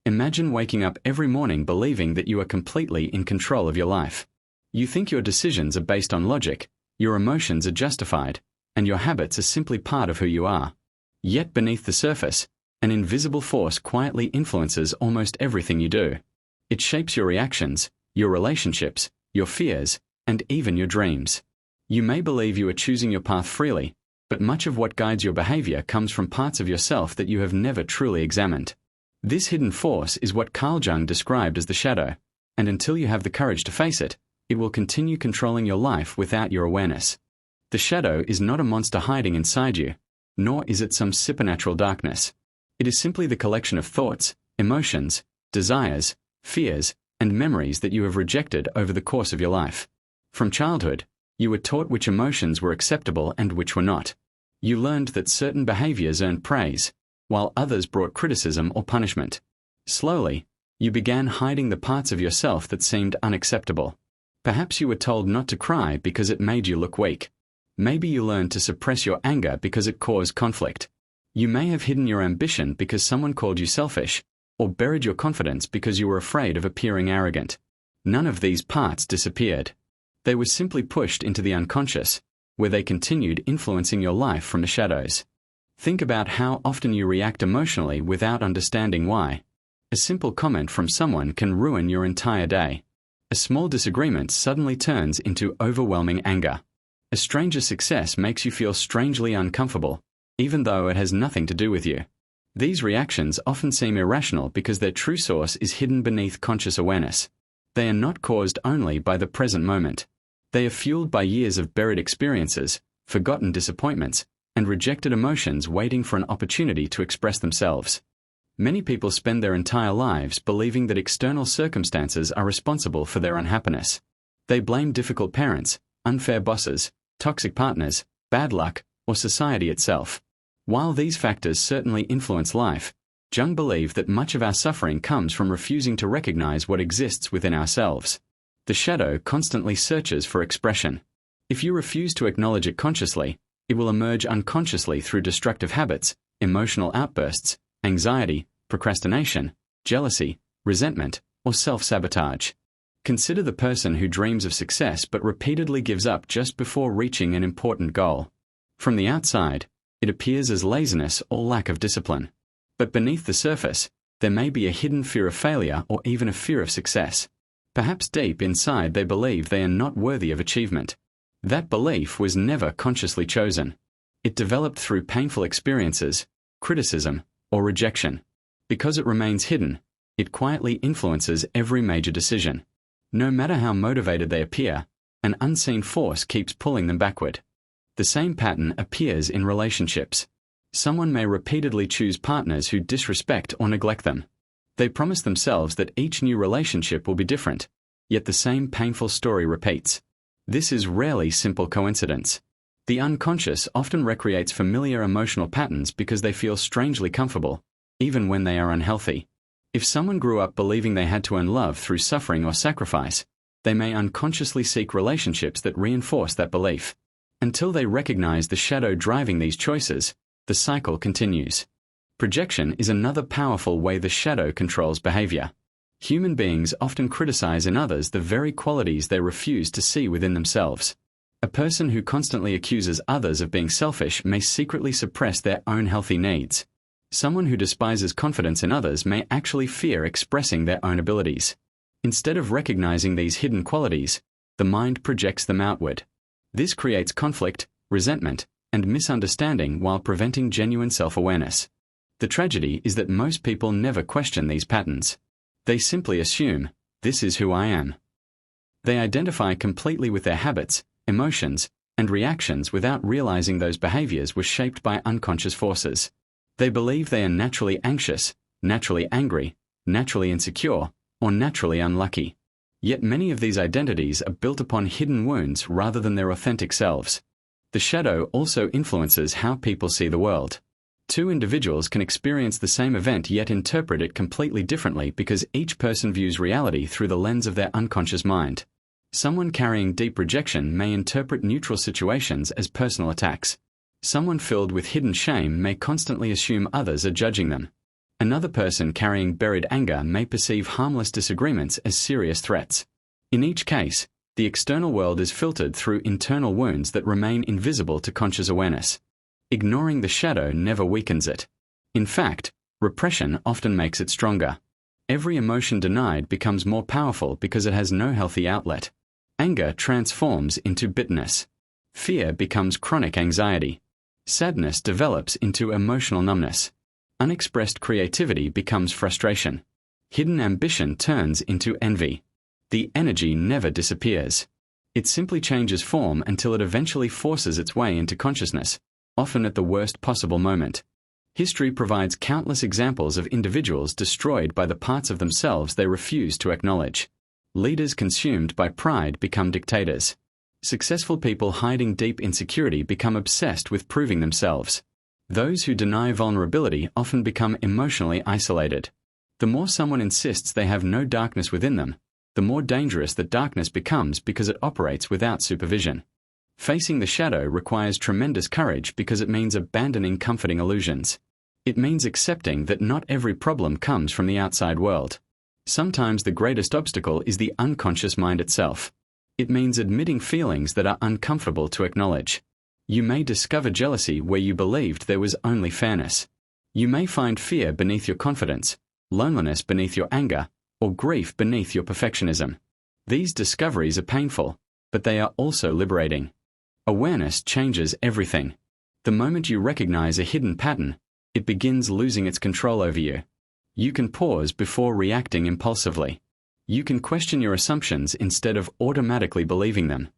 Imagine waking up every morning believing that you are completely in control of your life. You think your decisions are based on logic, your emotions are justified, and your habits are simply part of who you are. Yet beneath the surface, an invisible force quietly influences almost everything you do. It shapes your reactions, your relationships, your fears, and even your dreams. You may believe you are choosing your path freely, but much of what guides your behavior comes from parts of yourself that you have never truly examined. This hidden force is what Carl Jung described as the shadow, and until you have the courage to face it, it will continue controlling your life without your awareness. The shadow is not a monster hiding inside you, nor is it some supernatural darkness. It is simply the collection of thoughts, emotions, desires, fears, and memories that you have rejected over the course of your life. From childhood, you were taught which emotions were acceptable and which were not. You learned that certain behaviors earned praise, while others brought criticism or punishment. Slowly, you began hiding the parts of yourself that seemed unacceptable. Perhaps you were told not to cry because it made you look weak. Maybe you learned to suppress your anger because it caused conflict. You may have hidden your ambition because someone called you selfish, or buried your confidence because you were afraid of appearing arrogant. None of these parts disappeared. They were simply pushed into the unconscious, where they continued influencing your life from the shadows. Think about how often you react emotionally without understanding why. A simple comment from someone can ruin your entire day. A small disagreement suddenly turns into overwhelming anger. A stranger's success makes you feel strangely uncomfortable, even though it has nothing to do with you. These reactions often seem irrational because their true source is hidden beneath conscious awareness. They are not caused only by the present moment. They are fueled by years of buried experiences, forgotten disappointments, and rejected emotions waiting for an opportunity to express themselves. Many people spend their entire lives believing that external circumstances are responsible for their unhappiness. They blame difficult parents, unfair bosses, toxic partners, bad luck, or society itself. While these factors certainly influence life, Jung believed that much of our suffering comes from refusing to recognize what exists within ourselves. The shadow constantly searches for expression. If you refuse to acknowledge it consciously, it will emerge unconsciously through destructive habits, emotional outbursts, anxiety, procrastination, jealousy, resentment, or self-sabotage. Consider the person who dreams of success but repeatedly gives up just before reaching an important goal. From the outside, it appears as laziness or lack of discipline. But beneath the surface, there may be a hidden fear of failure or even a fear of success. Perhaps deep inside they believe they are not worthy of achievement. That belief was never consciously chosen. It developed through painful experiences, criticism, or rejection. Because it remains hidden, it quietly influences every major decision. No matter how motivated they appear, an unseen force keeps pulling them backward. The same pattern appears in relationships. Someone may repeatedly choose partners who disrespect or neglect them. They promise themselves that each new relationship will be different, yet the same painful story repeats. This is rarely simple coincidence. The unconscious often recreates familiar emotional patterns because they feel strangely comfortable, even when they are unhealthy. If someone grew up believing they had to earn love through suffering or sacrifice, they may unconsciously seek relationships that reinforce that belief. Until they recognize the shadow driving these choices, the cycle continues. Projection is another powerful way the shadow controls behavior. Human beings often criticize in others the very qualities they refuse to see within themselves. A person who constantly accuses others of being selfish may secretly suppress their own healthy needs. Someone who despises confidence in others may actually fear expressing their own abilities. Instead of recognizing these hidden qualities, the mind projects them outward. This creates conflict, resentment, and misunderstanding while preventing genuine self-awareness. The tragedy is that most people never question these patterns. They simply assume, this is who I am. They identify completely with their habits, emotions, and reactions without realizing those behaviors were shaped by unconscious forces. They believe they are naturally anxious, naturally angry, naturally insecure, or naturally unlucky. Yet many of these identities are built upon hidden wounds rather than their authentic selves. The shadow also influences how people see the world. Two individuals can experience the same event yet interpret it completely differently because each person views reality through the lens of their unconscious mind. Someone carrying deep rejection may interpret neutral situations as personal attacks. Someone filled with hidden shame may constantly assume others are judging them. Another person carrying buried anger may perceive harmless disagreements as serious threats. In each case, the external world is filtered through internal wounds that remain invisible to conscious awareness. Ignoring the shadow never weakens it. In fact, repression often makes it stronger. Every emotion denied becomes more powerful because it has no healthy outlet. Anger transforms into bitterness. Fear becomes chronic anxiety. Sadness develops into emotional numbness. Unexpressed creativity becomes frustration. Hidden ambition turns into envy. The energy never disappears. It simply changes form until it eventually forces its way into consciousness, often at the worst possible moment. History provides countless examples of individuals destroyed by the parts of themselves they refuse to acknowledge. Leaders consumed by pride become dictators. Successful people hiding deep insecurity become obsessed with proving themselves. Those who deny vulnerability often become emotionally isolated. The more someone insists they have no darkness within them, the more dangerous that darkness becomes because it operates without supervision. Facing the shadow requires tremendous courage because it means abandoning comforting illusions. It means accepting that not every problem comes from the outside world. Sometimes the greatest obstacle is the unconscious mind itself. It means admitting feelings that are uncomfortable to acknowledge. You may discover jealousy where you believed there was only fairness. You may find fear beneath your confidence, loneliness beneath your anger, or grief beneath your perfectionism. These discoveries are painful, but they are also liberating. Awareness changes everything. The moment you recognize a hidden pattern, it begins losing its control over you. You can pause before reacting impulsively. You can question your assumptions instead of automatically believing them.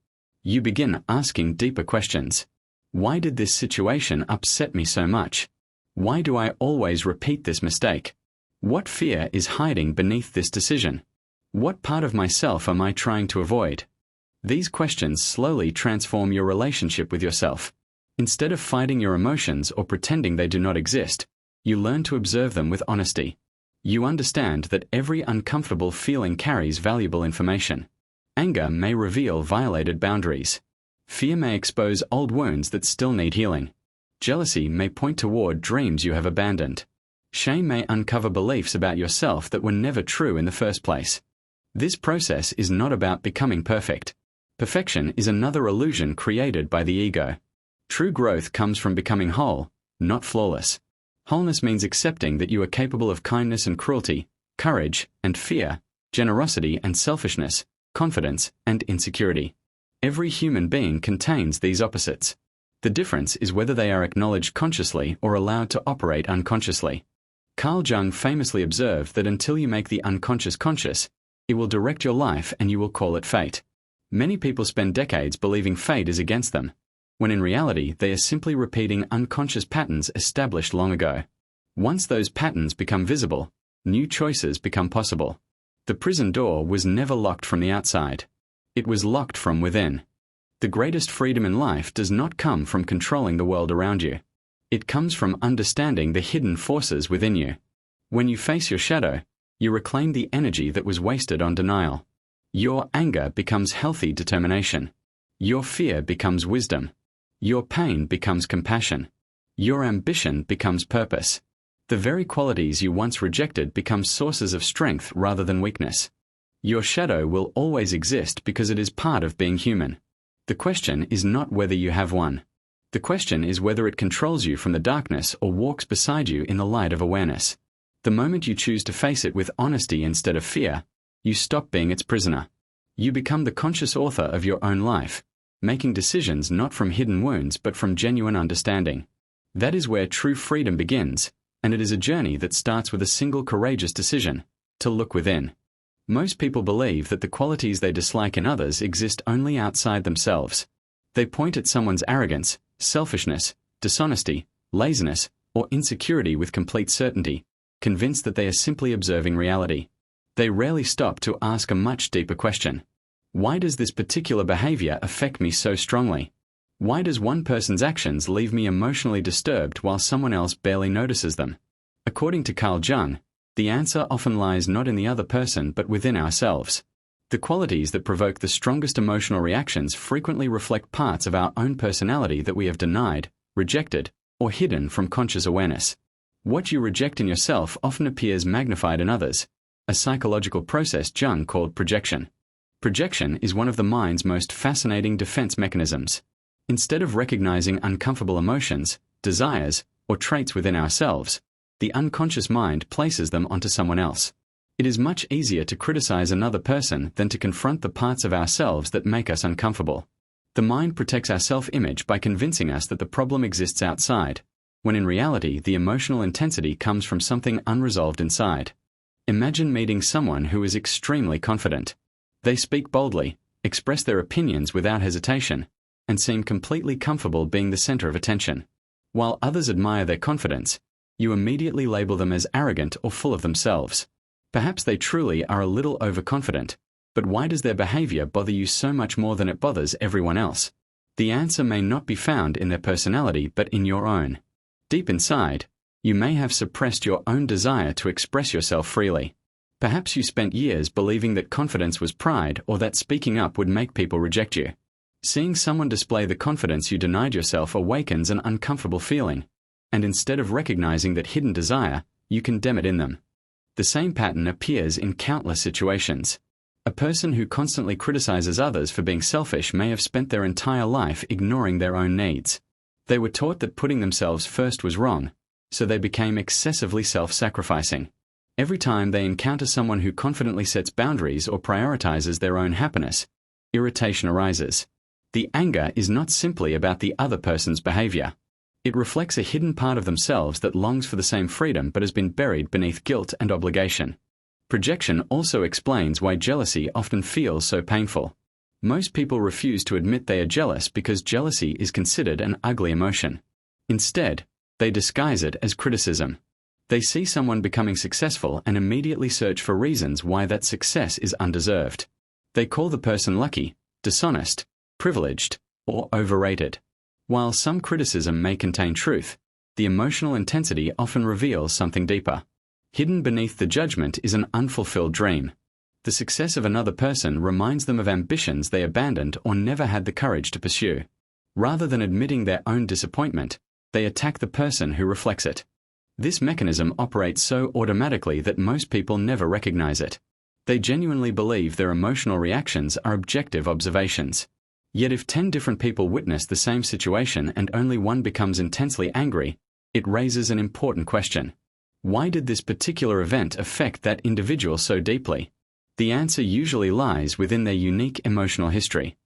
You begin asking deeper questions. Why did this situation upset me so much? Why do I always repeat this mistake? What fear is hiding beneath this decision? What part of myself am I trying to avoid? These questions slowly transform your relationship with yourself. Instead of fighting your emotions or pretending they do not exist, you learn to observe them with honesty. You understand that every uncomfortable feeling carries valuable information. Anger may reveal violated boundaries. Fear may expose old wounds that still need healing. Jealousy may point toward dreams you have abandoned. Shame may uncover beliefs about yourself that were never true in the first place. This process is not about becoming perfect. Perfection is another illusion created by the ego. True growth comes from becoming whole, not flawless. Wholeness means accepting that you are capable of kindness and cruelty, courage and fear, generosity and selfishness, confidence and insecurity. Every human being contains these opposites. The difference is whether they are acknowledged consciously or allowed to operate unconsciously. Carl Jung famously observed that until you make the unconscious conscious, it will direct your life and you will call it fate. Many people spend decades believing fate is against them, when in reality they are simply repeating unconscious patterns established long ago. Once those patterns become visible, new choices become possible. The prison door was never locked from the outside. It was locked from within. The greatest freedom in life does not come from controlling the world around you. It comes from understanding the hidden forces within you. When you face your shadow, you reclaim the energy that was wasted on denial. Your anger becomes healthy determination. Your fear becomes wisdom. Your pain becomes compassion. Your ambition becomes purpose. The very qualities you once rejected become sources of strength rather than weakness. Your shadow will always exist because it is part of being human. The question is not whether you have one. The question is whether it controls you from the darkness or walks beside you in the light of awareness. The moment you choose to face it with honesty instead of fear, you stop being its prisoner. You become the conscious author of your own life, making decisions not from hidden wounds but from genuine understanding. That is where true freedom begins, and it is a journey that starts with a single courageous decision, to look within. Most people believe that the qualities they dislike in others exist only outside themselves. They point at someone's arrogance, selfishness, dishonesty, laziness, or insecurity with complete certainty, convinced that they are simply observing reality. They rarely stop to ask a much deeper question. Why does this particular behavior affect me so strongly? Why does one person's actions leave me emotionally disturbed while someone else barely notices them? According to Carl Jung, the answer often lies not in the other person but within ourselves. The qualities that provoke the strongest emotional reactions frequently reflect parts of our own personality that we have denied, rejected, or hidden from conscious awareness. What you reject in yourself often appears magnified in others, a psychological process Jung called projection. Projection is one of the mind's most fascinating defense mechanisms. Instead of recognizing uncomfortable emotions, desires, or traits within ourselves, the unconscious mind places them onto someone else. It is much easier to criticize another person than to confront the parts of ourselves that make us uncomfortable. The mind protects our self-image by convincing us that the problem exists outside, when in reality the emotional intensity comes from something unresolved inside. Imagine meeting someone who is extremely confident. They speak boldly, express their opinions without hesitation, and seem completely comfortable being the center of attention. While others admire their confidence, you immediately label them as arrogant or full of themselves. Perhaps they truly are a little overconfident, but why does their behavior bother you so much more than it bothers everyone else? The answer may not be found in their personality but in your own. Deep inside, you may have suppressed your own desire to express yourself freely. Perhaps you spent years believing that confidence was pride or that speaking up would make people reject you. Seeing someone display the confidence you denied yourself awakens an uncomfortable feeling, and instead of recognizing that hidden desire, you condemn it in them. The same pattern appears in countless situations. A person who constantly criticizes others for being selfish may have spent their entire life ignoring their own needs. They were taught that putting themselves first was wrong, so they became excessively self-sacrificing. Every time they encounter someone who confidently sets boundaries or prioritizes their own happiness, irritation arises. The anger is not simply about the other person's behavior. It reflects a hidden part of themselves that longs for the same freedom but has been buried beneath guilt and obligation. Projection also explains why jealousy often feels so painful. Most people refuse to admit they are jealous because jealousy is considered an ugly emotion. Instead, they disguise it as criticism. They see someone becoming successful and immediately search for reasons why that success is undeserved. They call the person lucky, dishonest, privileged, or overrated. While some criticism may contain truth, the emotional intensity often reveals something deeper. Hidden beneath the judgment is an unfulfilled dream. The success of another person reminds them of ambitions they abandoned or never had the courage to pursue. Rather than admitting their own disappointment, they attack the person who reflects it. This mechanism operates so automatically that most people never recognize it. They genuinely believe their emotional reactions are objective observations. Yet if 10 different people witness the same situation and only one becomes intensely angry, it raises an important question. Why did this particular event affect that individual so deeply? The answer usually lies within their unique emotional history.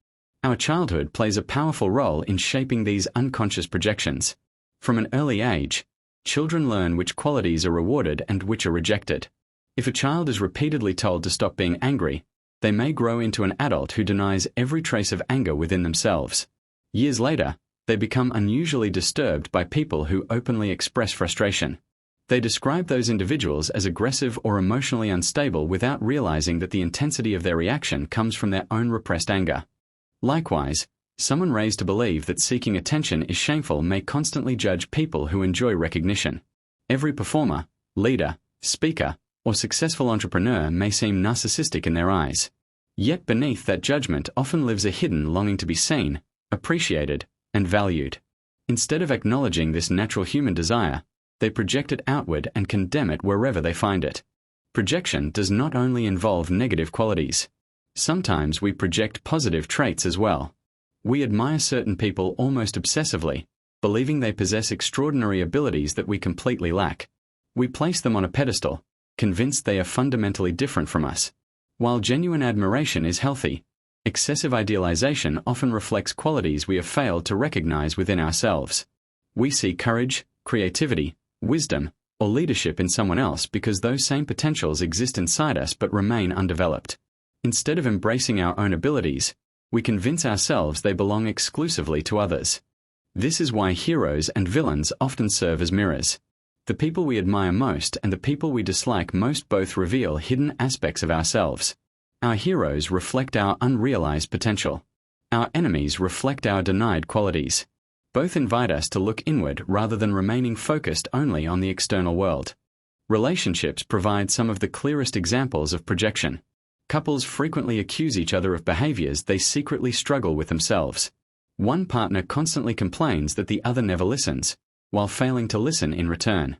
Our childhood plays a powerful role in shaping these unconscious projections. From an early age, children learn which qualities are rewarded and which are rejected. If a child is repeatedly told to stop being angry, they may grow into an adult who denies every trace of anger within themselves. Years later, they become unusually disturbed by people who openly express frustration. They describe those individuals as aggressive or emotionally unstable without realizing that the intensity of their reaction comes from their own repressed anger. Likewise, someone raised to believe that seeking attention is shameful may constantly judge people who enjoy recognition. Every performer, leader, speaker, or successful entrepreneur may seem narcissistic in their eyes. Yet beneath that judgment often lives a hidden longing to be seen, appreciated, and valued. Instead of acknowledging this natural human desire, they project it outward and condemn it wherever they find it. Projection does not only involve negative qualities. Sometimes we project positive traits as well. We admire certain people almost obsessively, believing they possess extraordinary abilities that we completely lack. We place them on a pedestal, convinced they are fundamentally different from us. While genuine admiration is healthy, excessive idealization often reflects qualities we have failed to recognize within ourselves. We see courage, creativity, wisdom, or leadership in someone else because those same potentials exist inside us but remain undeveloped. Instead of embracing our own abilities, we convince ourselves they belong exclusively to others. This is why heroes and villains often serve as mirrors. The people we admire most and the people we dislike most both reveal hidden aspects of ourselves. Our heroes reflect our unrealized potential. Our enemies reflect our denied qualities. Both invite us to look inward rather than remaining focused only on the external world. Relationships provide some of the clearest examples of projection. Couples frequently accuse each other of behaviors they secretly struggle with themselves. One partner constantly complains that the other never listens, while failing to listen in return.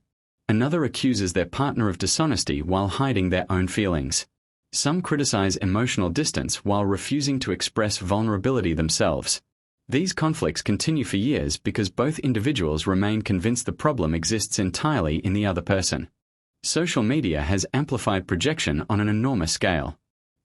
Another accuses their partner of dishonesty while hiding their own feelings. Some criticize emotional distance while refusing to express vulnerability themselves. These conflicts continue for years because both individuals remain convinced the problem exists entirely in the other person. Social media has amplified projection on an enormous scale.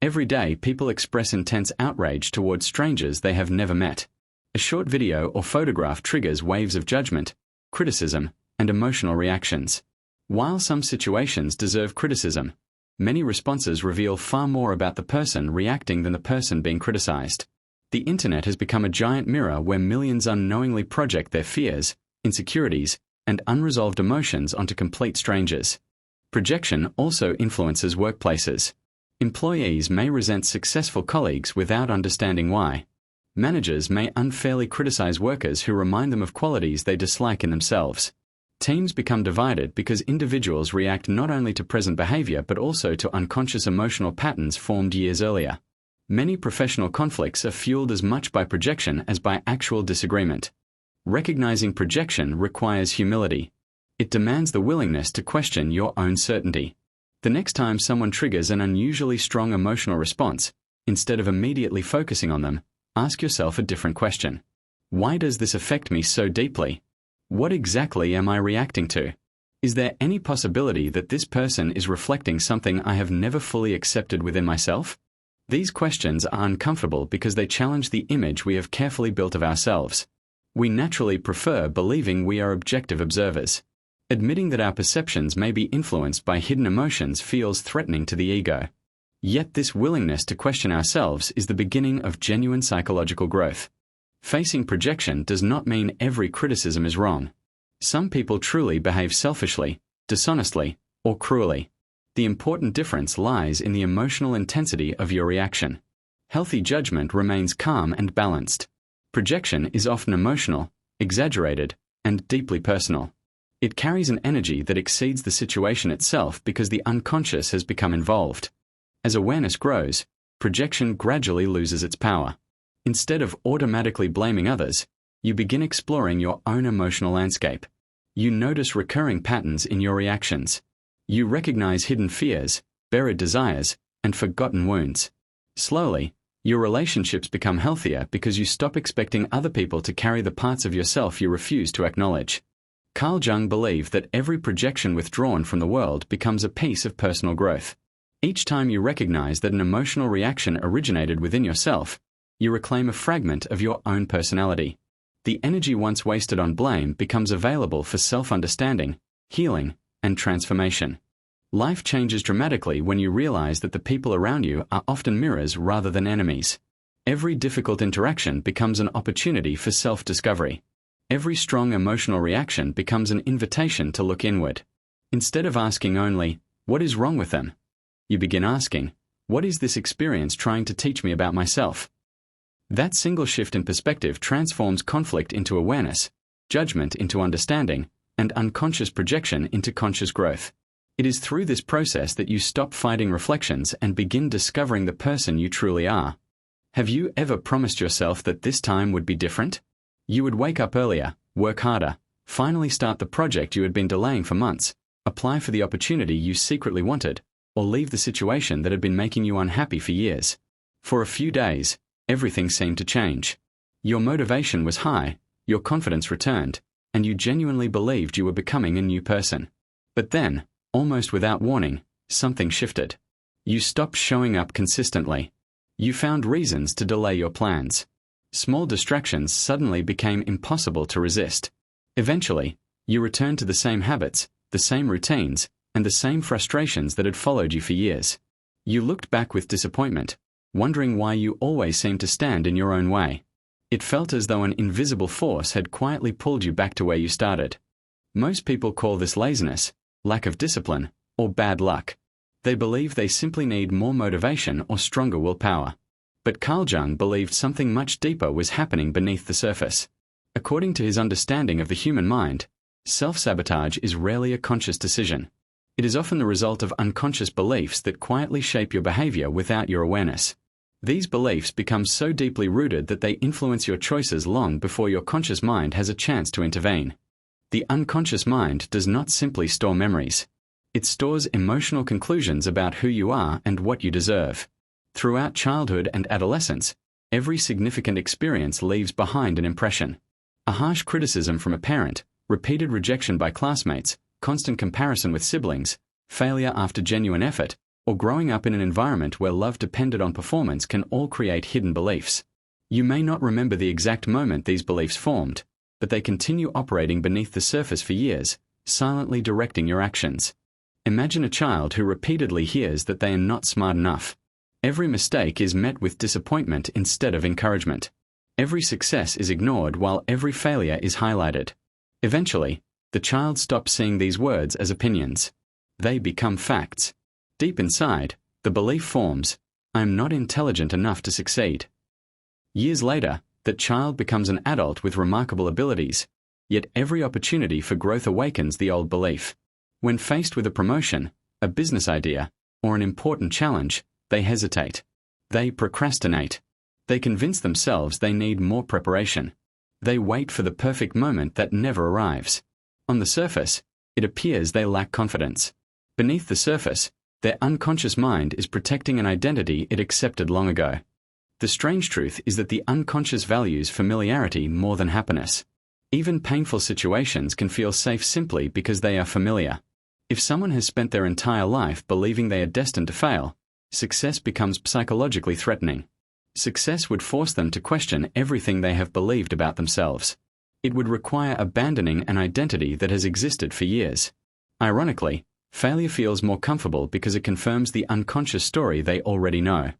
Every day, people express intense outrage towards strangers they have never met. A short video or photograph triggers waves of judgment, criticism, and emotional reactions. While some situations deserve criticism, many responses reveal far more about the person reacting than the person being criticized. The internet has become a giant mirror where millions unknowingly project their fears, insecurities, and unresolved emotions onto complete strangers. Projection also influences workplaces. Employees may resent successful colleagues without understanding why. Managers may unfairly criticize workers who remind them of qualities they dislike in themselves. Teams become divided because individuals react not only to present behavior but also to unconscious emotional patterns formed years earlier. Many professional conflicts are fueled as much by projection as by actual disagreement. Recognizing projection requires humility. It demands the willingness to question your own certainty. The next time someone triggers an unusually strong emotional response, instead of immediately focusing on them, ask yourself a different question. Why does this affect me so deeply? What exactly am I reacting to? Is there any possibility that this person is reflecting something I have never fully accepted within myself? These questions are uncomfortable because they challenge the image we have carefully built of ourselves. We naturally prefer believing we are objective observers. Admitting that our perceptions may be influenced by hidden emotions feels threatening to the ego. Yet this willingness to question ourselves is the beginning of genuine psychological growth. Facing projection does not mean every criticism is wrong. Some people truly behave selfishly, dishonestly, or cruelly. The important difference lies in the emotional intensity of your reaction. Healthy judgment remains calm and balanced. Projection is often emotional, exaggerated, and deeply personal. It carries an energy that exceeds the situation itself because the unconscious has become involved. As awareness grows, projection gradually loses its power. Instead of automatically blaming others, you begin exploring your own emotional landscape. You notice recurring patterns in your reactions. You recognize hidden fears, buried desires, and forgotten wounds. Slowly, your relationships become healthier because you stop expecting other people to carry the parts of yourself you refuse to acknowledge. Carl Jung believed that every projection withdrawn from the world becomes a piece of personal growth. Each time you recognize that an emotional reaction originated within yourself, you reclaim a fragment of your own personality. The energy once wasted on blame becomes available for self-understanding, healing, and transformation. Life changes dramatically when you realize that the people around you are often mirrors rather than enemies. Every difficult interaction becomes an opportunity for self-discovery. Every strong emotional reaction becomes an invitation to look inward. Instead of asking only, "What is wrong with them?" you begin asking, "What is this experience trying to teach me about myself?" That single shift in perspective transforms conflict into awareness, judgment into understanding, and unconscious projection into conscious growth. It is through this process that you stop fighting reflections and begin discovering the person you truly are. Have you ever promised yourself that this time would be different? You would wake up earlier, work harder, finally start the project you had been delaying for months, apply for the opportunity you secretly wanted, or leave the situation that had been making you unhappy for years. For a few days, everything seemed to change. Your motivation was high, your confidence returned, and you genuinely believed you were becoming a new person. But then, almost without warning, something shifted. You stopped showing up consistently. You found reasons to delay your plans. Small distractions suddenly became impossible to resist. Eventually, you returned to the same habits, the same routines, and the same frustrations that had followed you for years. You looked back with disappointment, wondering why you always seemed to stand in your own way. It felt as though an invisible force had quietly pulled you back to where you started. Most people call this laziness, lack of discipline, or bad luck. They believe they simply need more motivation or stronger willpower. But Carl Jung believed something much deeper was happening beneath the surface. According to his understanding of the human mind, self-sabotage is rarely a conscious decision. It is often the result of unconscious beliefs that quietly shape your behavior without your awareness. These beliefs become so deeply rooted that they influence your choices long before your conscious mind has a chance to intervene. The unconscious mind does not simply store memories. It stores emotional conclusions about who you are and what you deserve. Throughout childhood and adolescence, every significant experience leaves behind an impression. A harsh criticism from a parent, repeated rejection by classmates, constant comparison with siblings, failure after genuine effort, or growing up in an environment where love depended on performance can all create hidden beliefs. You may not remember the exact moment these beliefs formed, but they continue operating beneath the surface for years, silently directing your actions. Imagine a child who repeatedly hears that they are not smart enough. Every mistake is met with disappointment instead of encouragement. Every success is ignored while every failure is highlighted. Eventually, the child stops seeing these words as opinions. They become facts. Deep inside, the belief forms, I am not intelligent enough to succeed. Years later, that child becomes an adult with remarkable abilities, yet every opportunity for growth awakens the old belief. When faced with a promotion, a business idea, or an important challenge, they hesitate. They procrastinate. They convince themselves they need more preparation. They wait for the perfect moment that never arrives. On the surface, it appears they lack confidence. Beneath the surface, their unconscious mind is protecting an identity it accepted long ago. The strange truth is that the unconscious values familiarity more than happiness. Even painful situations can feel safe simply because they are familiar. If someone has spent their entire life believing they are destined to fail, success becomes psychologically threatening. Success would force them to question everything they have believed about themselves. It would require abandoning an identity that has existed for years. Ironically, failure feels more comfortable because it confirms the unconscious story they already know.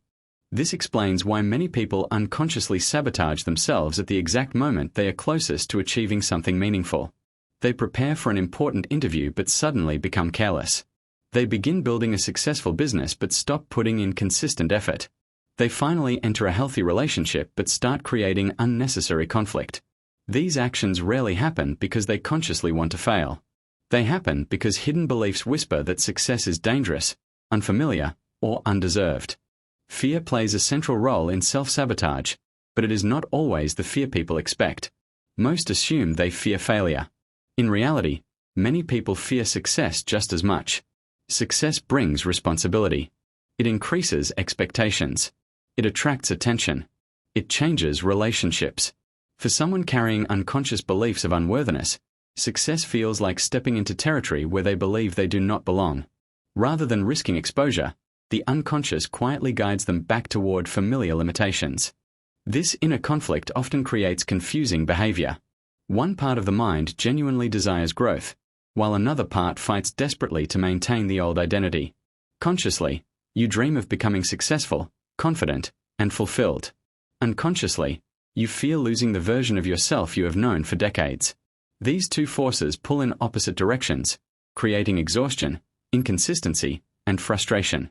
This explains why many people unconsciously sabotage themselves at the exact moment they are closest to achieving something meaningful. They prepare for an important interview but suddenly become careless. They begin building a successful business but stop putting in consistent effort. They finally enter a healthy relationship but start creating unnecessary conflict. These actions rarely happen because they consciously want to fail. They happen because hidden beliefs whisper that success is dangerous, unfamiliar, or undeserved. Fear plays a central role in self-sabotage, but it is not always the fear people expect. Most assume they fear failure. In reality, many people fear success just as much. Success brings responsibility. It increases expectations. It attracts attention. It changes relationships. For someone carrying unconscious beliefs of unworthiness, success feels like stepping into territory where they believe they do not belong. Rather than risking exposure, the unconscious quietly guides them back toward familiar limitations. This inner conflict often creates confusing behavior. One part of the mind genuinely desires growth, while another part fights desperately to maintain the old identity. Consciously, you dream of becoming successful, confident, and fulfilled. Unconsciously, you fear losing the version of yourself you have known for decades. These two forces pull in opposite directions, creating exhaustion, inconsistency, and frustration.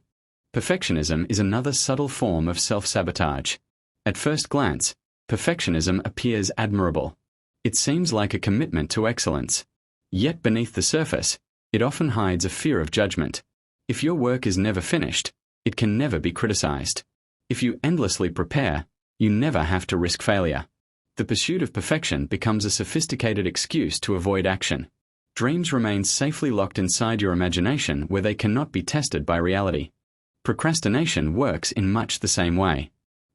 Perfectionism is another subtle form of self-sabotage. At first glance, perfectionism appears admirable. It seems like a commitment to excellence. Yet beneath the surface, it often hides a fear of judgment. If your work is never finished, it can never be criticized. If you endlessly prepare, you never have to risk failure. The pursuit of perfection becomes a sophisticated excuse to avoid action. Dreams remain safely locked inside your imagination where they cannot be tested by reality. Procrastination works in much the same way.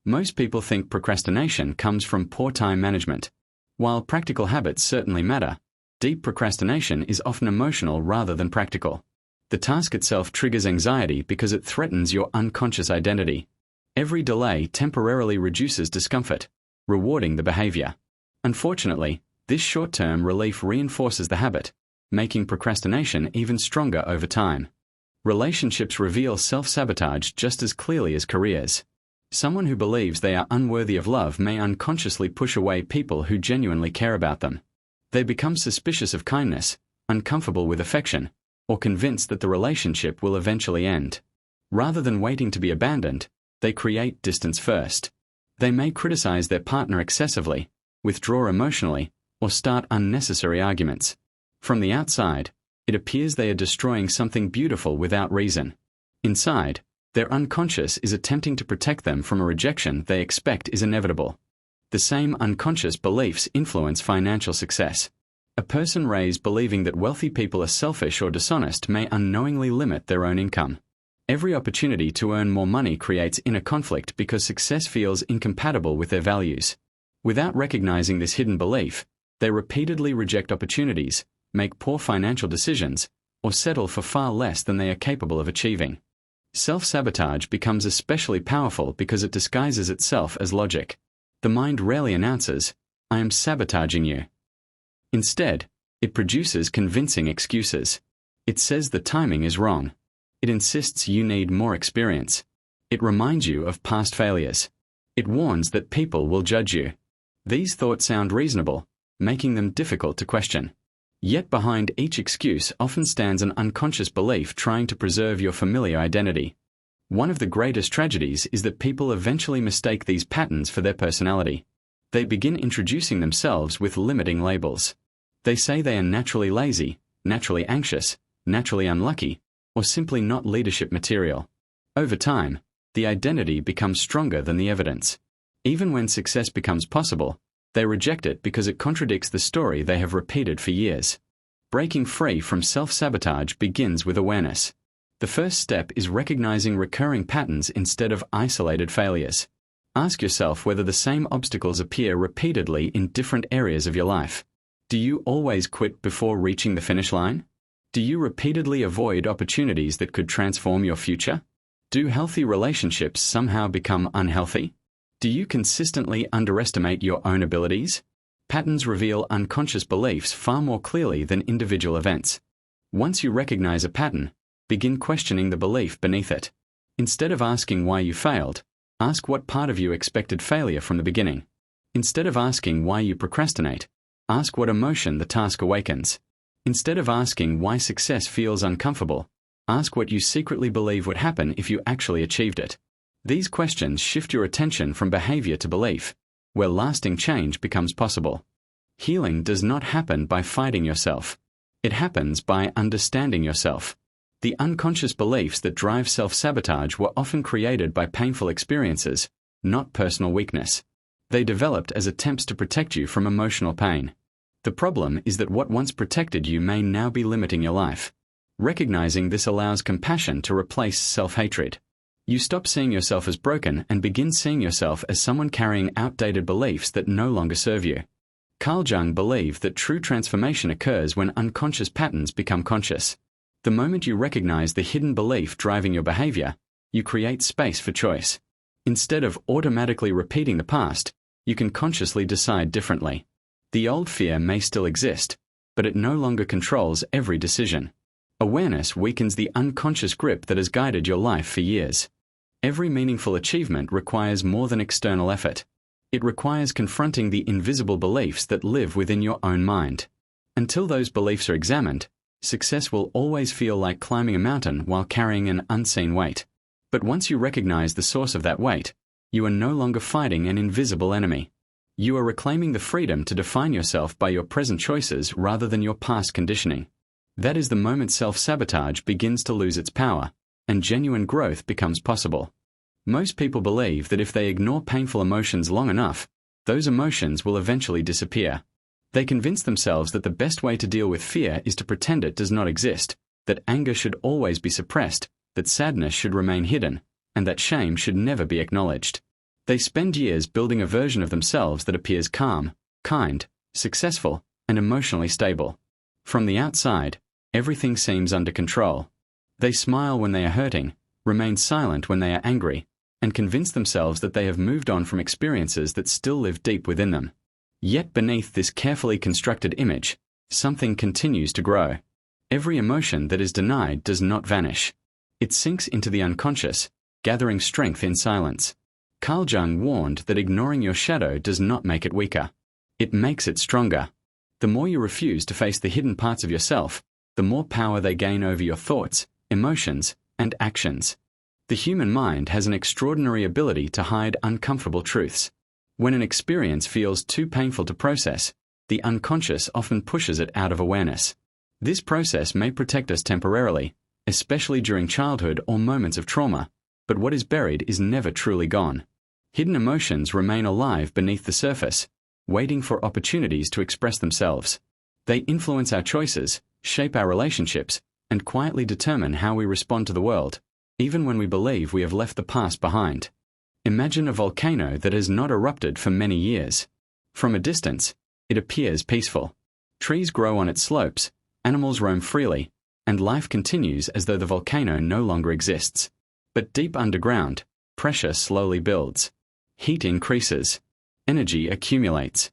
Most people think procrastination comes from poor time management. While practical habits certainly matter, deep procrastination is often emotional rather than practical. The task itself triggers anxiety because it threatens your unconscious identity. Every delay temporarily reduces discomfort, rewarding the behavior. Unfortunately, this short-term relief reinforces the habit, making procrastination even stronger over time. Relationships reveal self-sabotage just as clearly as careers. Someone who believes they are unworthy of love may unconsciously push away people who genuinely care about them. They become suspicious of kindness, uncomfortable with affection, or convinced that the relationship will eventually end. Rather than waiting to be abandoned, they create distance first. They may criticize their partner excessively, withdraw emotionally, or start unnecessary arguments. From the outside, it appears they are destroying something beautiful without reason. Inside, their unconscious is attempting to protect them from a rejection they expect is inevitable. The same unconscious beliefs influence financial success. A person raised believing that wealthy people are selfish or dishonest may unknowingly limit their own income. Every opportunity to earn more money creates inner conflict because success feels incompatible with their values. Without recognizing this hidden belief, they repeatedly reject opportunities, make poor financial decisions, or settle for far less than they are capable of achieving. Self-sabotage becomes especially powerful because it disguises itself as logic. The mind rarely announces, "I am sabotaging you." Instead, it produces convincing excuses. It says the timing is wrong. It insists you need more experience. It reminds you of past failures. It warns that people will judge you. These thoughts sound reasonable, making them difficult to question. Yet behind each excuse often stands an unconscious belief trying to preserve your familiar identity. One of the greatest tragedies is that people eventually mistake these patterns for their personality. They begin introducing themselves with limiting labels. They say they are naturally lazy, naturally anxious, naturally unlucky, or simply not leadership material. Over time, the identity becomes stronger than the evidence. Even when success becomes possible, they reject it because it contradicts the story they have repeated for years. Breaking free from self-sabotage begins with awareness. The first step is recognizing recurring patterns instead of isolated failures. Ask yourself whether the same obstacles appear repeatedly in different areas of your life. Do you always quit before reaching the finish line? Do you repeatedly avoid opportunities that could transform your future? Do healthy relationships somehow become unhealthy? Do you consistently underestimate your own abilities? Patterns reveal unconscious beliefs far more clearly than individual events. Once you recognize a pattern, begin questioning the belief beneath it. Instead of asking why you failed, ask what part of you expected failure from the beginning. Instead of asking why you procrastinate, ask what emotion the task awakens. Instead of asking why success feels uncomfortable, ask what you secretly believe would happen if you actually achieved it. These questions shift your attention from behavior to belief, where lasting change becomes possible. Healing does not happen by fighting yourself. It happens by understanding yourself. The unconscious beliefs that drive self-sabotage were often created by painful experiences, not personal weakness. They developed as attempts to protect you from emotional pain. The problem is that what once protected you may now be limiting your life. Recognizing this allows compassion to replace self-hatred. You stop seeing yourself as broken and begin seeing yourself as someone carrying outdated beliefs that no longer serve you. Carl Jung believed that true transformation occurs when unconscious patterns become conscious. The moment you recognize the hidden belief driving your behavior, you create space for choice. Instead of automatically repeating the past, you can consciously decide differently. The old fear may still exist, but it no longer controls every decision. Awareness weakens the unconscious grip that has guided your life for years. Every meaningful achievement requires more than external effort. It requires confronting the invisible beliefs that live within your own mind. Until those beliefs are examined, success will always feel like climbing a mountain while carrying an unseen weight. But once you recognize the source of that weight, you are no longer fighting an invisible enemy. You are reclaiming the freedom to define yourself by your present choices rather than your past conditioning. That is the moment self-sabotage begins to lose its power, and genuine growth becomes possible. Most people believe that if they ignore painful emotions long enough, those emotions will eventually disappear. They convince themselves that the best way to deal with fear is to pretend it does not exist, that anger should always be suppressed, that sadness should remain hidden, and that shame should never be acknowledged. They spend years building a version of themselves that appears calm, kind, successful, and emotionally stable. From the outside, everything seems under control. They smile when they are hurting, remain silent when they are angry, and convince themselves that they have moved on from experiences that still live deep within them. Yet beneath this carefully constructed image, something continues to grow. Every emotion that is denied does not vanish. It sinks into the unconscious, gathering strength in silence. Carl Jung warned that ignoring your shadow does not make it weaker. It makes it stronger. The more you refuse to face the hidden parts of yourself, the more power they gain over your thoughts, emotions, and actions. The human mind has an extraordinary ability to hide uncomfortable truths. When an experience feels too painful to process, the unconscious often pushes it out of awareness. This process may protect us temporarily, especially during childhood or moments of trauma, but what is buried is never truly gone. Hidden emotions remain alive beneath the surface, waiting for opportunities to express themselves. They influence our choices, shape our relationships, and quietly determine how we respond to the world, even when we believe we have left the past behind. Imagine a volcano that has not erupted for many years. From a distance, it appears peaceful. Trees grow on its slopes, animals roam freely, and life continues as though the volcano no longer exists. But deep underground, pressure slowly builds. Heat increases. Energy accumulates.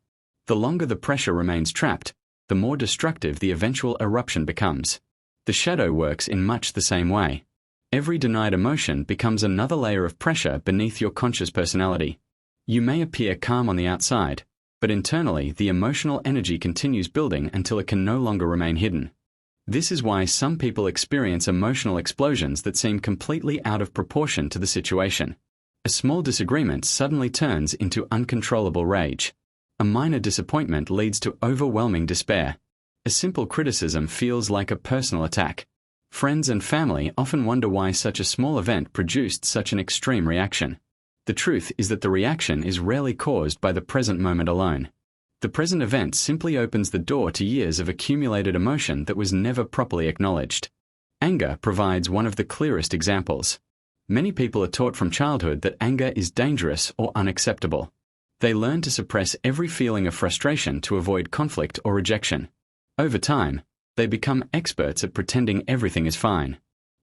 The longer the pressure remains trapped, the more destructive the eventual eruption becomes. The shadow works in much the same way. Every denied emotion becomes another layer of pressure beneath your conscious personality. You may appear calm on the outside, but internally the emotional energy continues building until it can no longer remain hidden. This is why some people experience emotional explosions that seem completely out of proportion to the situation. A small disagreement suddenly turns into uncontrollable rage. A minor disappointment leads to overwhelming despair. A simple criticism feels like a personal attack. Friends and family often wonder why such a small event produced such an extreme reaction. The truth is that the reaction is rarely caused by the present moment alone. The present event simply opens the door to years of accumulated emotion that was never properly acknowledged. Anger provides one of the clearest examples. Many people are taught from childhood that anger is dangerous or unacceptable. They learn to suppress every feeling of frustration to avoid conflict or rejection. Over time, they become experts at pretending everything is fine.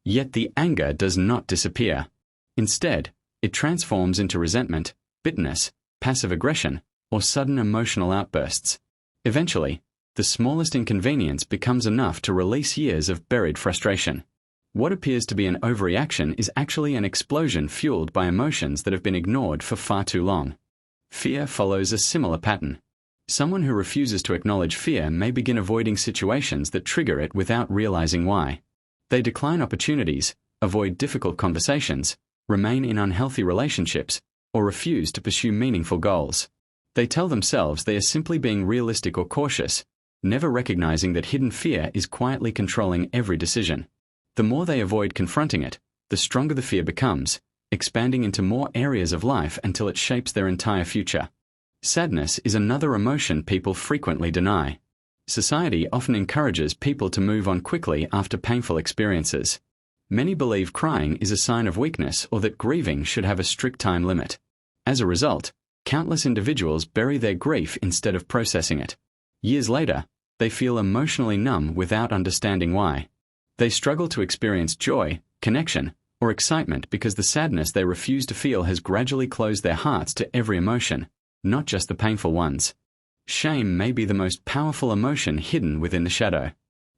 Yet the anger does not disappear. Instead, it transforms into resentment, bitterness, passive aggression, or sudden emotional outbursts. Eventually, the smallest inconvenience becomes enough to release years of buried frustration. What appears to be an overreaction is actually an explosion fueled by emotions that have been ignored for far too long. Fear follows a similar pattern. Someone who refuses to acknowledge fear may begin avoiding situations that trigger it without realizing why. They decline opportunities, avoid difficult conversations, remain in unhealthy relationships, or refuse to pursue meaningful goals. They tell themselves they are simply being realistic or cautious, never recognizing that hidden fear is quietly controlling every decision. The more they avoid confronting it, the stronger the fear becomes, expanding into more areas of life until it shapes their entire future. Sadness is another emotion people frequently deny. Society often encourages people to move on quickly after painful experiences. Many believe crying is a sign of weakness or that grieving should have a strict time limit. As a result, countless individuals bury their grief instead of processing it. Years later, they feel emotionally numb without understanding why. They struggle to experience joy, connection, or excitement because the sadness they refuse to feel has gradually closed their hearts to every emotion, not just the painful ones. Shame may be the most powerful emotion hidden within the shadow.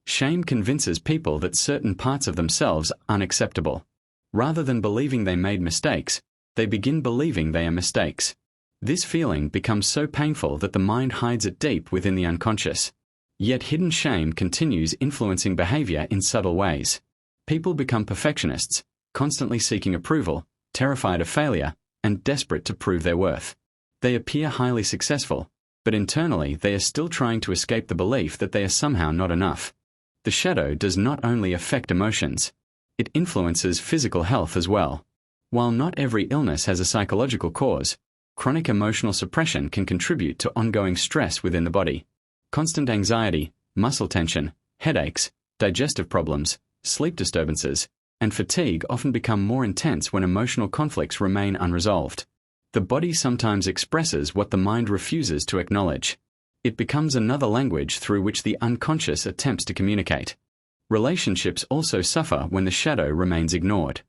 Shame convinces people that certain parts of themselves are unacceptable. Rather than believing they made mistakes, they begin believing they are mistakes. This feeling becomes so painful that the mind hides it deep within the unconscious. Yet hidden shame continues influencing behavior in subtle ways. People become perfectionists, constantly seeking approval, terrified of failure, and desperate to prove their worth. They appear highly successful, but internally they are still trying to escape the belief that they are somehow not enough. The shadow does not only affect emotions, it influences physical health as well. While not every illness has a psychological cause, chronic emotional suppression can contribute to ongoing stress within the body. Constant anxiety, muscle tension, headaches, digestive problems, sleep disturbances, and fatigue often become more intense when emotional conflicts remain unresolved. The body sometimes expresses what the mind refuses to acknowledge. It becomes another language through which the unconscious attempts to communicate. Relationships also suffer when the shadow remains ignored.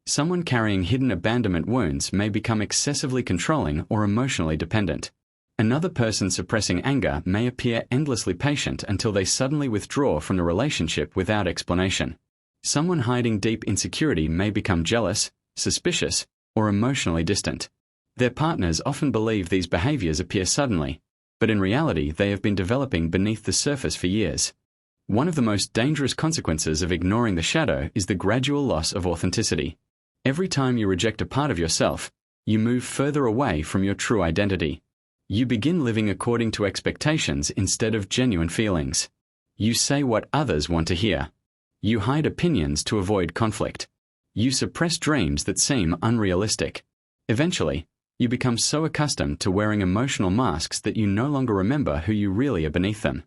Someone carrying hidden abandonment wounds may become excessively controlling or emotionally dependent. Another person suppressing anger may appear endlessly patient until they suddenly withdraw from the relationship without explanation. Someone hiding deep insecurity may become jealous, suspicious, or emotionally distant. Their partners often believe these behaviors appear suddenly, but in reality they have been developing beneath the surface for years. One of the most dangerous consequences of ignoring the shadow is the gradual loss of authenticity. Every time you reject a part of yourself, you move further away from your true identity. You begin living according to expectations instead of genuine feelings. You say what others want to hear. You hide opinions to avoid conflict. You suppress dreams that seem unrealistic. Eventually, you become so accustomed to wearing emotional masks that you no longer remember who you really are beneath them.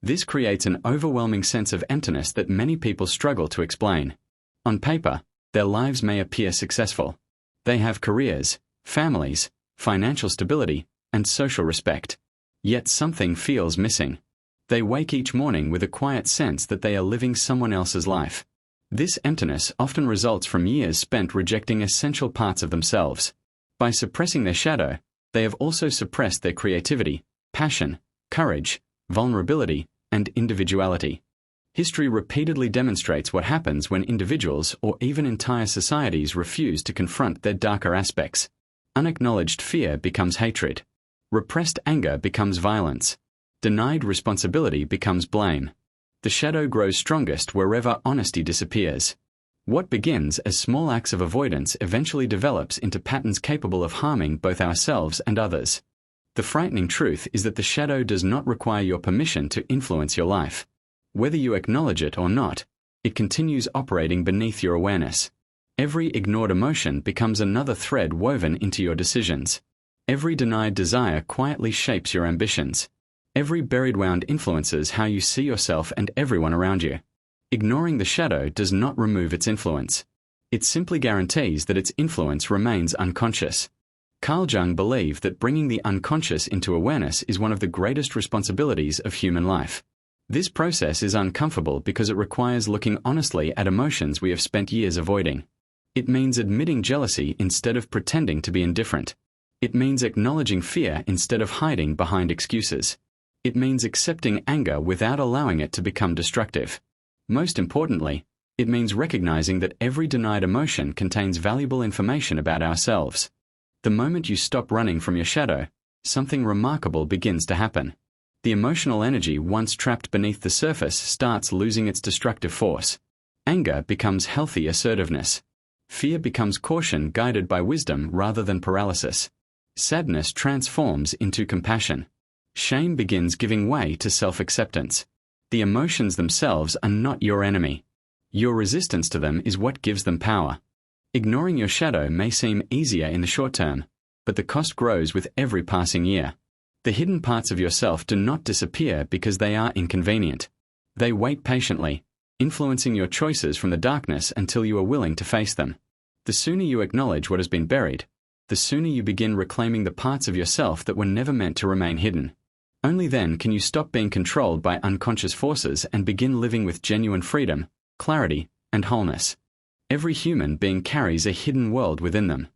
This creates an overwhelming sense of emptiness that many people struggle to explain. On paper, their lives may appear successful. They have careers, families, financial stability, and social respect. Yet something feels missing. They wake each morning with a quiet sense that they are living someone else's life. This emptiness often results from years spent rejecting essential parts of themselves. By suppressing their shadow, they have also suppressed their creativity, passion, courage, vulnerability, and individuality. History repeatedly demonstrates what happens when individuals or even entire societies refuse to confront their darker aspects. Unacknowledged fear becomes hatred. Repressed anger becomes violence. Denied responsibility becomes blame. The shadow grows strongest wherever honesty disappears. What begins as small acts of avoidance eventually develops into patterns capable of harming both ourselves and others. The frightening truth is that the shadow does not require your permission to influence your life. Whether you acknowledge it or not, it continues operating beneath your awareness. Every ignored emotion becomes another thread woven into your decisions. Every denied desire quietly shapes your ambitions. Every buried wound influences how you see yourself and everyone around you. Ignoring the shadow does not remove its influence. It simply guarantees that its influence remains unconscious. Carl Jung believed that bringing the unconscious into awareness is one of the greatest responsibilities of human life. This process is uncomfortable because it requires looking honestly at emotions we have spent years avoiding. It means admitting jealousy instead of pretending to be indifferent. It means acknowledging fear instead of hiding behind excuses. It means accepting anger without allowing it to become destructive. Most importantly, it means recognizing that every denied emotion contains valuable information about ourselves. The moment you stop running from your shadow, something remarkable begins to happen. The emotional energy once trapped beneath the surface starts losing its destructive force. Anger becomes healthy assertiveness. Fear becomes caution guided by wisdom rather than paralysis. Sadness transforms into compassion. Shame begins giving way to self-acceptance. The emotions themselves are not your enemy. Your resistance to them is what gives them power. Ignoring your shadow may seem easier in the short term, but the cost grows with every passing year. The hidden parts of yourself do not disappear because they are inconvenient. They wait patiently, influencing your choices from the darkness until you are willing to face them. The sooner you acknowledge what has been buried, the sooner you begin reclaiming the parts of yourself that were never meant to remain hidden. Only then can you stop being controlled by unconscious forces and begin living with genuine freedom, clarity, and wholeness. Every human being carries a hidden world within them.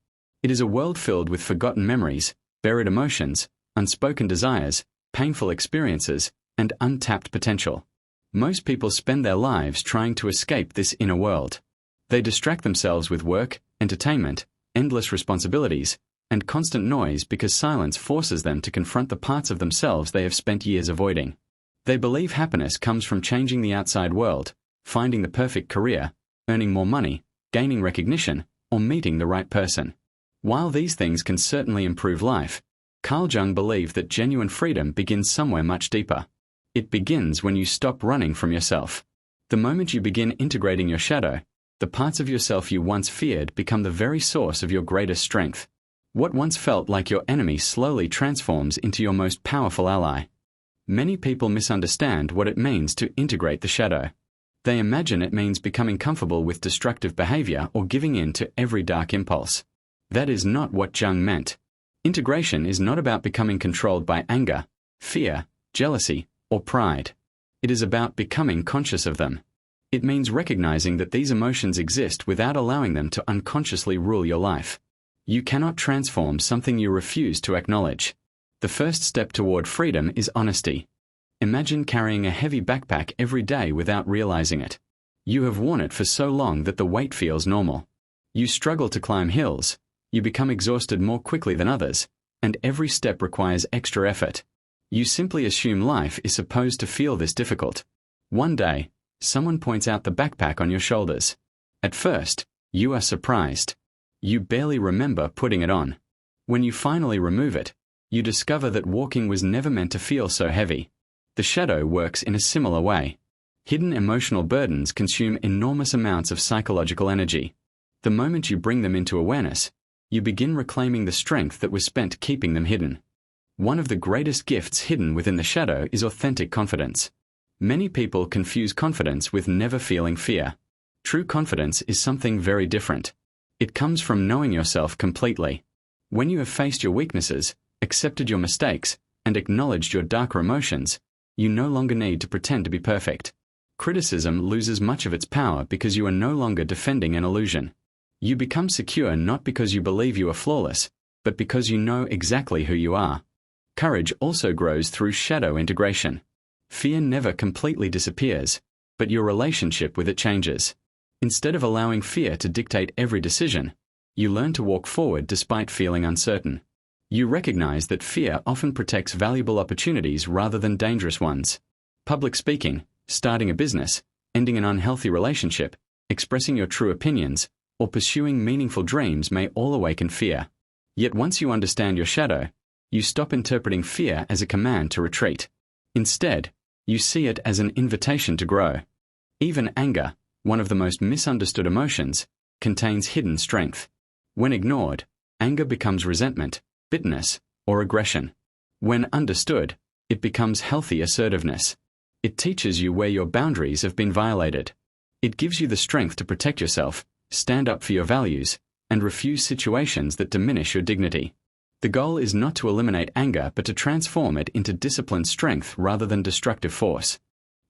It is a world filled with forgotten memories, buried emotions, unspoken desires, painful experiences, and untapped potential. Most people spend their lives trying to escape this inner world. They distract themselves with work, entertainment, endless responsibilities, and constant noise because silence forces them to confront the parts of themselves they have spent years avoiding. They believe happiness comes from changing the outside world, finding the perfect career, earning more money, gaining recognition, or meeting the right person. While these things can certainly improve life, Carl Jung believed that genuine freedom begins somewhere much deeper. It begins when you stop running from yourself. The moment you begin integrating your shadow, the parts of yourself you once feared become the very source of your greatest strength. What once felt like your enemy slowly transforms into your most powerful ally. Many people misunderstand what it means to integrate the shadow. They imagine it means becoming comfortable with destructive behavior or giving in to every dark impulse. That is not what Jung meant. Integration is not about becoming controlled by anger, fear, jealousy, or pride. It is about becoming conscious of them. It means recognizing that these emotions exist without allowing them to unconsciously rule your life. You cannot transform something you refuse to acknowledge. The first step toward freedom is honesty. Imagine carrying a heavy backpack every day without realizing it. You have worn it for so long that the weight feels normal. You struggle to climb hills, you become exhausted more quickly than others, and every step requires extra effort. You simply assume life is supposed to feel this difficult. One day, someone points out the backpack on your shoulders. At first, you are surprised. You barely remember putting it on. When you finally remove it, you discover that walking was never meant to feel so heavy. The shadow works in a similar way. Hidden emotional burdens consume enormous amounts of psychological energy. The moment you bring them into awareness, you begin reclaiming the strength that was spent keeping them hidden. One of the greatest gifts hidden within the shadow is authentic confidence. Many people confuse confidence with never feeling fear. True confidence is something very different. It comes from knowing yourself completely. When you have faced your weaknesses, accepted your mistakes, and acknowledged your darker emotions, you no longer need to pretend to be perfect. Criticism loses much of its power because you are no longer defending an illusion. You become secure not because you believe you are flawless, but because you know exactly who you are. Courage also grows through shadow integration. Fear never completely disappears, but your relationship with it changes. Instead of allowing fear to dictate every decision, you learn to walk forward despite feeling uncertain. You recognize that fear often protects valuable opportunities rather than dangerous ones. Public speaking, starting a business, ending an unhealthy relationship, expressing your true opinions, or pursuing meaningful dreams may all awaken fear. Yet once you understand your shadow, you stop interpreting fear as a command to retreat. Instead, you see it as an invitation to grow. Even anger, one of the most misunderstood emotions, contains hidden strength. When ignored, anger becomes resentment, bitterness, or aggression. When understood, it becomes healthy assertiveness. It teaches you where your boundaries have been violated. It gives you the strength to protect yourself, stand up for your values, and refuse situations that diminish your dignity. The goal is not to eliminate anger but to transform it into disciplined strength rather than destructive force.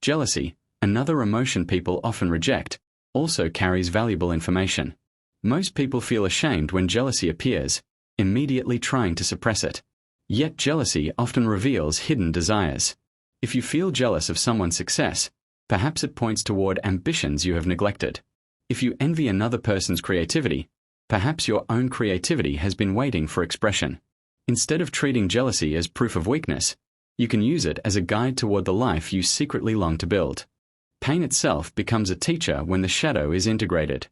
Jealousy, another emotion people often reject, also carries valuable information. Most people feel ashamed when jealousy appears, immediately trying to suppress it. Yet jealousy often reveals hidden desires. If you feel jealous of someone's success, perhaps it points toward ambitions you have neglected. If you envy another person's creativity, perhaps your own creativity has been waiting for expression. Instead of treating jealousy as proof of weakness, you can use it as a guide toward the life you secretly long to build. Pain itself becomes a teacher when the shadow is integrated.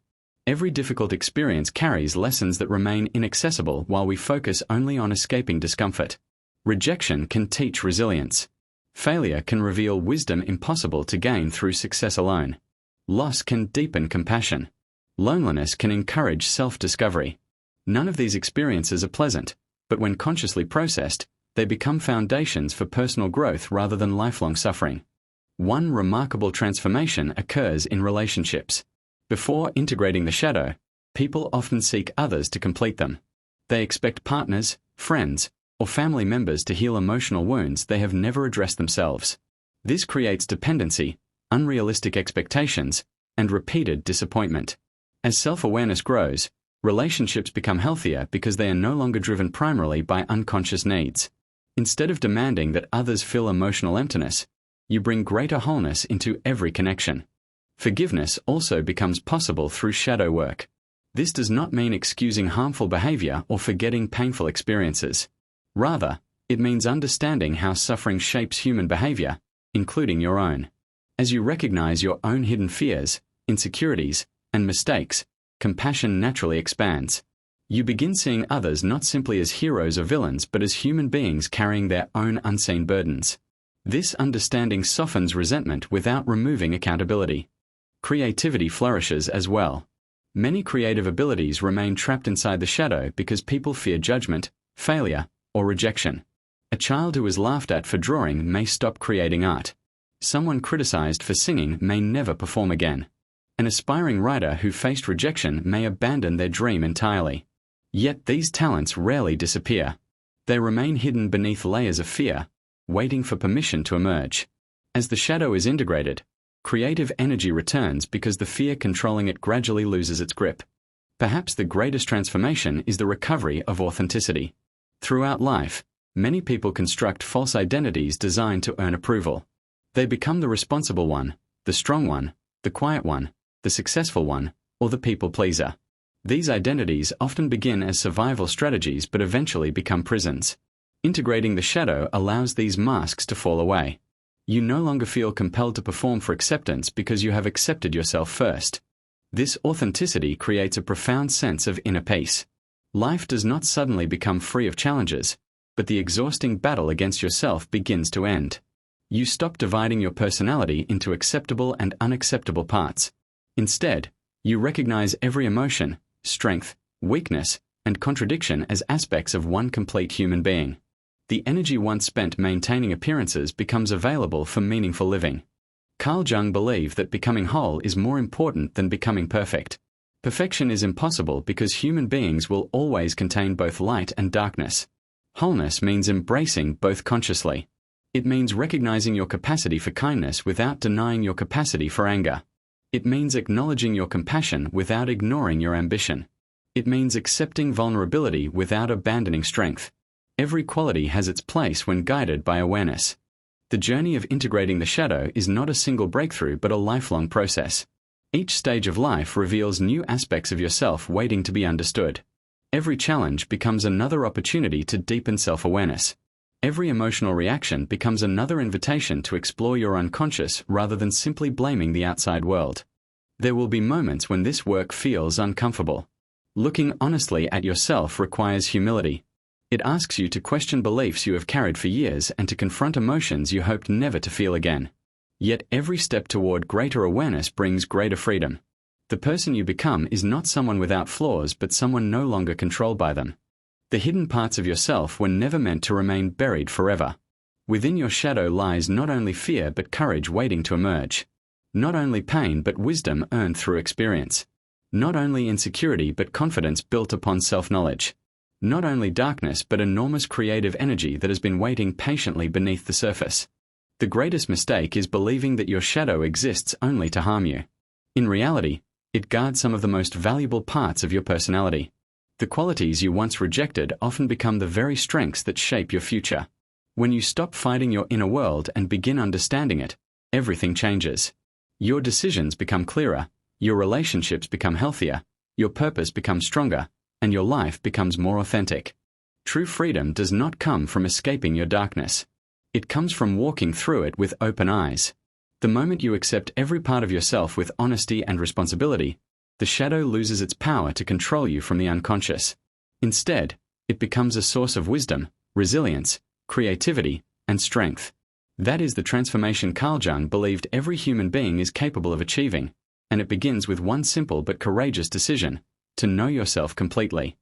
Every difficult experience carries lessons that remain inaccessible while we focus only on escaping discomfort. Rejection can teach resilience. Failure can reveal wisdom impossible to gain through success alone. Loss can deepen compassion. Loneliness can encourage self-discovery. None of these experiences are pleasant, but when consciously processed, they become foundations for personal growth rather than lifelong suffering. One remarkable transformation occurs in relationships. Before integrating the shadow, people often seek others to complete them. They expect partners, friends, or family members to heal emotional wounds they have never addressed themselves. This creates dependency, unrealistic expectations, and repeated disappointment. As self-awareness grows, relationships become healthier because they are no longer driven primarily by unconscious needs. Instead of demanding that others fill emotional emptiness, you bring greater wholeness into every connection. Forgiveness also becomes possible through shadow work. This does not mean excusing harmful behavior or forgetting painful experiences. Rather, it means understanding how suffering shapes human behavior, including your own. As you recognize your own hidden fears, insecurities, and mistakes, compassion naturally expands. You begin seeing others not simply as heroes or villains but as human beings carrying their own unseen burdens. This understanding softens resentment without removing accountability. Creativity flourishes as well. Many creative abilities remain trapped inside the shadow because people fear judgment, failure, or rejection. A child who is laughed at for drawing may stop creating art. Someone criticized for singing may never perform again. An aspiring writer who faced rejection may abandon their dream entirely. Yet these talents rarely disappear. They remain hidden beneath layers of fear, waiting for permission to emerge. As the shadow is integrated, creative energy returns because the fear controlling it gradually loses its grip. Perhaps the greatest transformation is the recovery of authenticity. Throughout life, many people construct false identities designed to earn approval. They become the responsible one, the strong one, the quiet one, the successful one, or the people pleaser. These identities often begin as survival strategies but eventually become prisons. Integrating the shadow allows these masks to fall away. You no longer feel compelled to perform for acceptance because you have accepted yourself first. This authenticity creates a profound sense of inner peace. Life does not suddenly become free of challenges, but the exhausting battle against yourself begins to end. You stop dividing your personality into acceptable and unacceptable parts. Instead, you recognize every emotion, strength, weakness, and contradiction as aspects of one complete human being. The energy once spent maintaining appearances becomes available for meaningful living. Carl Jung believed that becoming whole is more important than becoming perfect. Perfection is impossible because human beings will always contain both light and darkness. Wholeness means embracing both consciously. It means recognizing your capacity for kindness without denying your capacity for anger. It means acknowledging your compassion without ignoring your ambition. It means accepting vulnerability without abandoning strength. Every quality has its place when guided by awareness. The journey of integrating the shadow is not a single breakthrough but a lifelong process. Each stage of life reveals new aspects of yourself waiting to be understood. Every challenge becomes another opportunity to deepen self-awareness. Every emotional reaction becomes another invitation to explore your unconscious rather than simply blaming the outside world. There will be moments when this work feels uncomfortable. Looking honestly at yourself requires humility. It asks you to question beliefs you have carried for years and to confront emotions you hoped never to feel again. Yet every step toward greater awareness brings greater freedom. The person you become is not someone without flaws but someone no longer controlled by them. The hidden parts of yourself were never meant to remain buried forever. Within your shadow lies not only fear but courage waiting to emerge. Not only pain but wisdom earned through experience. Not only insecurity but confidence built upon self-knowledge. Not only darkness but enormous creative energy that has been waiting patiently beneath the surface. The greatest mistake is believing that your shadow exists only to harm you. In reality, it guards some of the most valuable parts of your personality. The qualities you once rejected often become the very strengths that shape your future. When you stop fighting your inner world and begin understanding it, everything changes. Your decisions become clearer, your relationships become healthier, your purpose becomes stronger, and your life becomes more authentic. True freedom does not come from escaping your darkness. It comes from walking through it with open eyes. The moment you accept every part of yourself with honesty and responsibility, the shadow loses its power to control you from the unconscious. Instead, it becomes a source of wisdom, resilience, creativity, and strength. That is the transformation Carl Jung believed every human being is capable of achieving, and it begins with one simple but courageous decision: to know yourself completely.